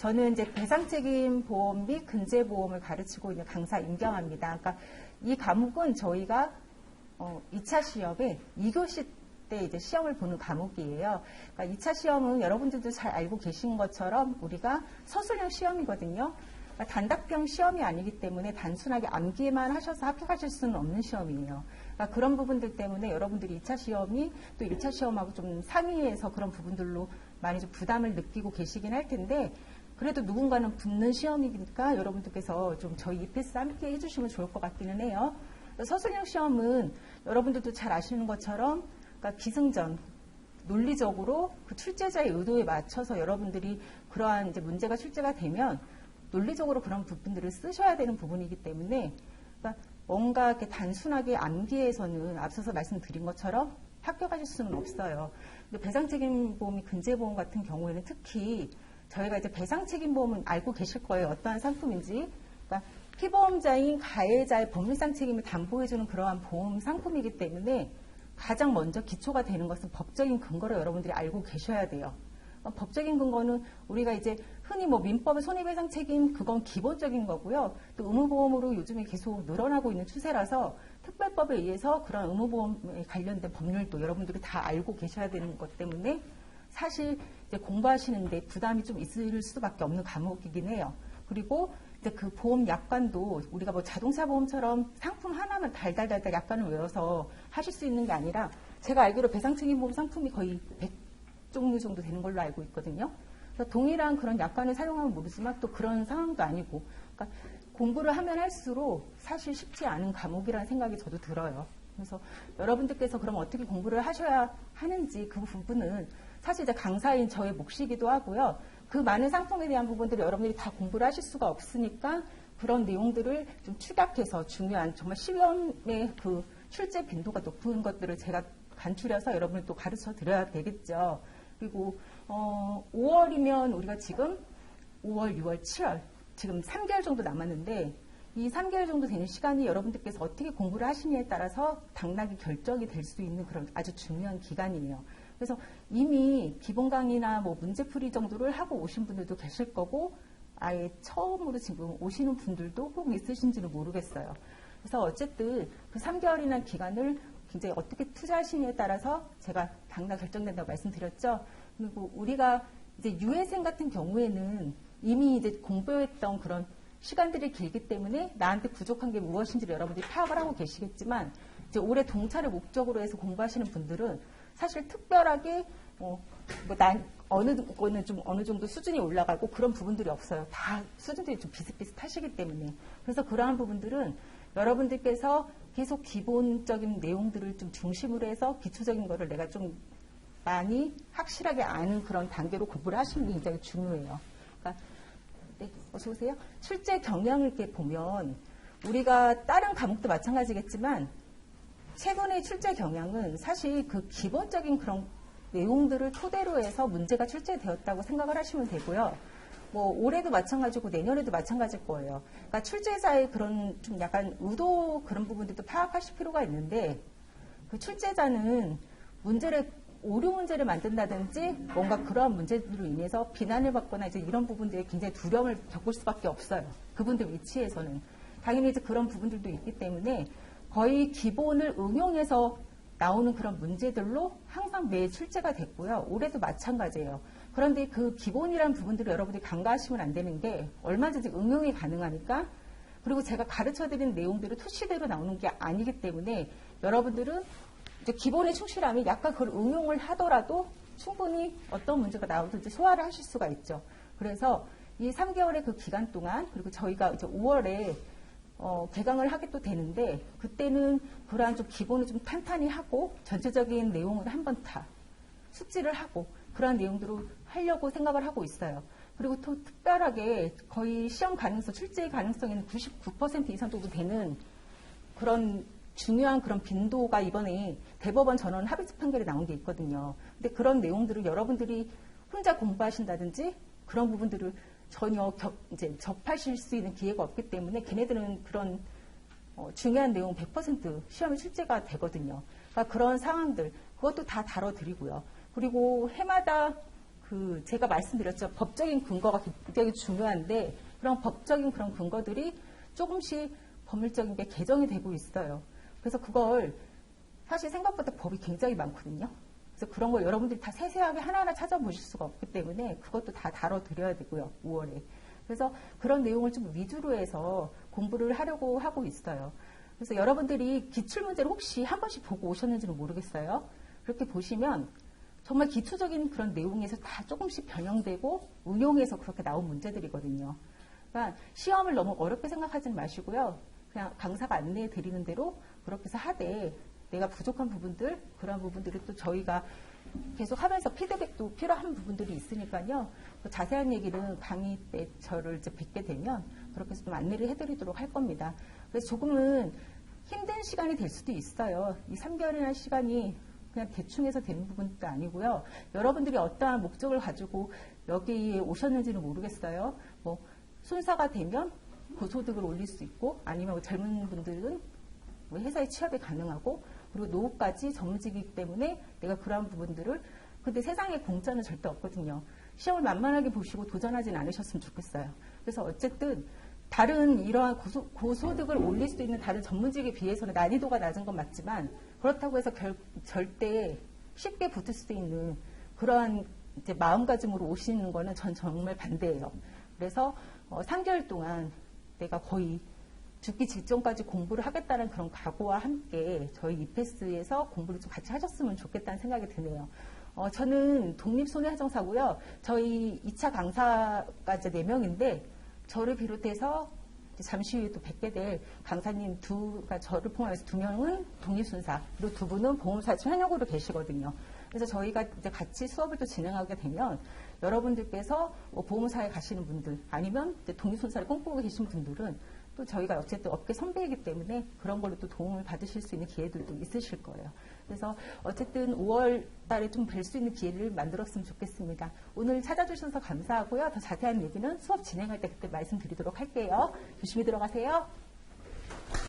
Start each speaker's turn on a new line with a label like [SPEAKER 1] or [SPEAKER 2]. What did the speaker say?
[SPEAKER 1] 저는 이제 배상책임보험 및 근제보험을 가르치고 있는 강사 임경아입니다. 그러니까 이 과목은 저희가 2차 시험에 2교시 때 이제 시험을 보는 과목이에요. 그러니까 2차 시험은 여러분들도 잘 알고 계신 것처럼 우리가 서술형 시험이거든요. 그러니까 단답형 시험이 아니기 때문에 단순하게 암기만 하셔서 합격하실 수는 없는 시험이에요. 그러니까 그런 부분들 때문에 여러분들이 2차 시험이 또 1차 시험하고 좀 상이해서 그런 부분들로 많이 좀 부담을 느끼고 계시긴 할 텐데, 그래도 누군가는 붙는 시험이니까 여러분들께서 좀 저희 EPS 함께 해주시면 좋을 것 같기는 해요. 서술형 시험은 여러분들도 잘 아시는 것처럼 그러니까 기승전, 논리적으로 그 출제자의 의도에 맞춰서 여러분들이 그러한 이제 문제가 출제가 되면 논리적으로 그런 부분들을 쓰셔야 되는 부분이기 때문에 그러니까 뭔가 이렇게 단순하게 암기해서는 앞서서 말씀드린 것처럼 합격하실 수는 없어요. 근데 배상책임보험이 근제보험 같은 경우에는 특히 저희가 이제 배상책임보험은 알고 계실 거예요. 어떠한 상품인지. 그러니까 피보험자인 가해자의 법률상 책임을 담보해주는 그러한 보험 상품이기 때문에 가장 먼저 기초가 되는 것은 법적인 근거를 여러분들이 알고 계셔야 돼요. 법적인 근거는 우리가 이제 흔히 뭐 민법의 손해배상 책임 그건 기본적인 거고요. 또 의무보험으로 요즘에 계속 늘어나고 있는 추세라서 특별법에 의해서 그런 의무보험에 관련된 법률도 여러분들이 다 알고 계셔야 되는 것 때문에 사실 이제 공부하시는데 부담이 좀 있을 수밖에 없는 과목이긴 해요. 그리고 이제 그 보험 약관도 우리가 뭐 자동차 보험처럼 상품 하나만 달달달달 약관을 외워서 하실 수 있는 게 아니라 제가 알기로 배상책임보험 상품이 거의 100종류 정도 되는 걸로 알고 있거든요. 그래서 동일한 그런 약관을 사용하면 모르지만 또 그런 상황도 아니고, 그러니까 공부를 하면 할수록 사실 쉽지 않은 과목이라는 생각이 저도 들어요. 그래서 여러분들께서 그럼 어떻게 공부를 하셔야 하는지 그 부분은 사실 이제 강사인 저의 몫이기도 하고요. 그 많은 상품에 대한 부분들을 여러분들이 다 공부를 하실 수가 없으니까 그런 내용들을 좀 축약해서 중요한 정말 시험의 그 출제 빈도가 높은 것들을 제가 간추려서 여러분을 또 가르쳐 드려야 되겠죠. 그리고 5월이면 우리가 지금 5월, 6월, 7월 지금 3개월 정도 남았는데 이 3개월 정도 되는 시간이 여러분들께서 어떻게 공부를 하시냐에 따라서 당락이 결정이 될 수 있는 그런 아주 중요한 기간이에요. 그래서 이미 기본 강의나 뭐 문제풀이 정도를 하고 오신 분들도 계실 거고 아예 처음으로 지금 오시는 분들도 혹 있으신지는 모르겠어요. 그래서 어쨌든 그 3개월이나 기간을 굉장히 어떻게 투자하시냐에 따라서 제가 당락 결정된다고 말씀드렸죠. 그리고 우리가 이제 유해생 같은 경우에는 이미 이제 공부했던 그런 시간들이 길기 때문에 나한테 부족한 게 무엇인지를 여러분들이 파악을 하고 계시겠지만 이제 올해 동차를 목적으로 해서 공부하시는 분들은 사실 특별하게 어느 거는 좀 어느 정도 수준이 올라가고 그런 부분들이 없어요. 다 수준들이 좀 비슷비슷하시기 때문에. 그래서 그러한 부분들은 여러분들께서 계속 기본적인 내용들을 좀 중심으로 해서 기초적인 거를 내가 좀 많이 확실하게 아는 그런 단계로 공부를 하시는 게 굉장히 중요해요. 그러니까 네, 어서 오세요. 출제 경향을 이렇게 보면 우리가 다른 과목도 마찬가지겠지만 최근의 출제 경향은 사실 그 기본적인 그런 내용들을 토대로 해서 문제가 출제되었다고 생각을 하시면 되고요. 뭐 올해도 마찬가지고 내년에도 마찬가지일 거예요. 그러니까 출제자의 그런 좀 약간 의도 그런 부분들도 파악하실 필요가 있는데 그 출제자는 오류 문제를 만든다든지 뭔가 그러한 문제들로 인해서 비난을 받거나 이제 이런 부분들에 굉장히 두려움을 겪을 수밖에 없어요. 그분들 위치에서는. 당연히 이제 그런 부분들도 있기 때문에 거의 기본을 응용해서 나오는 그런 문제들로 항상 매일 출제가 됐고요. 올해도 마찬가지예요. 그런데 그 기본이라는 부분들을 여러분들이 간과하시면 안 되는 게 얼마든지 응용이 가능하니까 그리고 제가 가르쳐드리는 내용들을 토시대로 나오는 게 아니기 때문에 여러분들은 이제 기본에 충실하면 약간 그걸 응용을 하더라도 충분히 어떤 문제가 나오든지 소화를 하실 수가 있죠. 그래서 이 3개월의 그 기간 동안 그리고 저희가 이제 5월에 개강을 하게 또 되는데 그때는 그러한 좀 기본을 좀 탄탄히 하고 전체적인 내용을 한번 다 숙지를 하고 그러한 내용들을 하려고 생각을 하고 있어요. 그리고 또 특별하게 거의 시험 가능성, 출제 가능성에는 99% 이상 정도 되는 그런 중요한 그런 빈도가 이번에 대법원 전원 합의체 판결에 나온 게 있거든요. 근데 그런 내용들을 여러분들이 혼자 공부하신다든지 그런 부분들을 전혀 이제 접하실 수 있는 기회가 없기 때문에 걔네들은 그런 중요한 내용 100% 시험에 출제가 되거든요. 그러니까 그런 상황들 그것도 다 다뤄드리고요. 그리고 해마다 제가 말씀드렸죠. 법적인 근거가 굉장히 중요한데 그런 법적인 그런 근거들이 조금씩 법률적인 게 개정이 되고 있어요. 그래서 그걸 사실 생각보다 법이 굉장히 많거든요. 그래서 그런 걸 여러분들이 다 세세하게 하나하나 찾아보실 수가 없기 때문에 그것도 다 다뤄드려야 되고요. 5월에. 그래서 그런 내용을 좀 위주로 해서 공부를 하려고 하고 있어요. 그래서 여러분들이 기출문제를 혹시 한 번씩 보고 오셨는지는 모르겠어요. 그렇게 보시면 정말 기초적인 그런 내용에서 다 조금씩 변형되고 응용해서 그렇게 나온 문제들이거든요. 그러니까 시험을 너무 어렵게 생각하지는 마시고요. 그냥 강사가 안내해 드리는 대로 그렇게 해서 하되 내가 부족한 부분들, 그런 부분들을 또 저희가 계속 하면서 피드백도 필요한 부분들이 있으니까요. 또 자세한 얘기는 강의 때 저를 이제 뵙게 되면 그렇게 해서 좀 안내를 해드리도록 할 겁니다. 그래서 조금은 힘든 시간이 될 수도 있어요. 이 3개월이라는 시간이 그냥 대충 해서 되는 부분도 아니고요. 여러분들이 어떠한 목적을 가지고 여기에 오셨는지는 모르겠어요. 뭐 순사가 되면 고소득을 올릴 수 있고 아니면 뭐 젊은 분들은 뭐 회사에 취업이 가능하고 그리고 노후까지 전문직이기 때문에 내가 그러한 부분들을 근데 세상에 공짜는 절대 없거든요. 시험을 만만하게 보시고 도전하진 않으셨으면 좋겠어요. 그래서 어쨌든 다른 이러한 고소득을 올릴 수 있는 다른 전문직에 비해서는 난이도가 낮은 건 맞지만 그렇다고 해서 절대 쉽게 붙을 수 있는 그러한 이제 마음가짐으로 오시는 거는 전 정말 반대예요. 그래서 3개월 동안 내가 거의 죽기 직전까지 공부를 하겠다는 그런 각오와 함께 저희 이패스에서 공부를 좀 같이 하셨으면 좋겠다는 생각이 드네요. 저는 독립손해하정사고요. 저희 2차 강사가 이제 4명인데 저를 비롯해서 잠시 후에 또 뵙게 될 강사님 그러니까 저를 포함해서 2명은 독립순사, 그리고 2분은 보험사실 현역으로 계시거든요. 그래서 저희가 이제 같이 수업을 또 진행하게 되면 여러분들께서 보험사에 가시는 분들 아니면 독립순사를 꿈꾸고 계신 분들은 또 저희가 어쨌든 업계 선배이기 때문에 그런 걸로 또 도움을 받으실 수 있는 기회들도 있으실 거예요. 그래서 어쨌든 5월 달에 좀 뵐 수 있는 기회를 만들었으면 좋겠습니다. 오늘 찾아주셔서 감사하고요. 더 자세한 얘기는 수업 진행할 때 그때 말씀드리도록 할게요. 조심히 들어가세요.